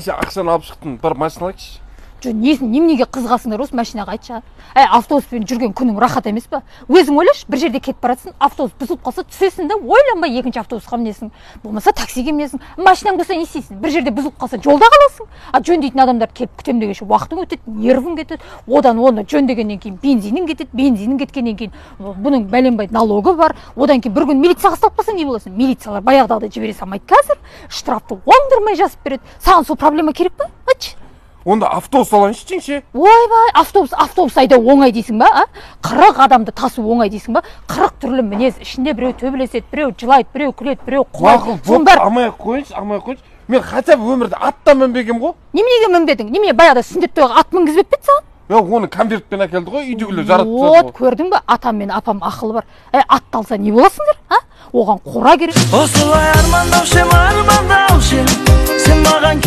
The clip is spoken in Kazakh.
Ақшаны алып шықтың, бір машина алайықшы. Несін, неменеге қызғасыңдар осы машинаға айтшы. Автобуспен жүрген күнің рахат емес па? Өзің ойлашы, бір жерде кетіп баратсың, автобус бұзылып қалса түсесің да, ойланбай екінші автобусқа мінесің. Болмаса таксиге мінесің. Машинаң болса не істейсің? Bir жерде бұзылып қалса жолда қаласың. Жөндейтін адамдар келіп күтем дегенше уақытың өтеді, нервің кетеді. Одан оны жөндегеннен кейін бензинің кетеді, бензинің кеткеннен кейін бұның бәленбай налогы бар. Одан кейін бір күн милицияға ұсталып қалсаң не боласың? Милициялар баяғыдағыдай жібере салмайды қазір. Штрафты оңдырмай жазып береді. Саған сол проблема керек па? Айтшы. Онда автобус алайыншы дейінші. Ойбай, автобус айда оңай дейсің ба? 40 адамды тасу оңай дейсің ба? 40 түрлі мінез, ішінде біреу төбелеседі, біреу жылайды, біреу күледі, біреу құлайды. Алмай қойыншы. Мен хотя бы өмірде аттан мінбегем ғой. Неменеге мінбедің? Немене баяғыда сүндет тойға ат мінгізбеп пе еді саған? Оны конвертпен әкелді ғой, үйдегілер жаратып тастады. Вот, көрдің ба? Атам мен апам ақылы бар. Атты алса не боласыңдар? Оған қора керек. Осылай армандаушы, сен маған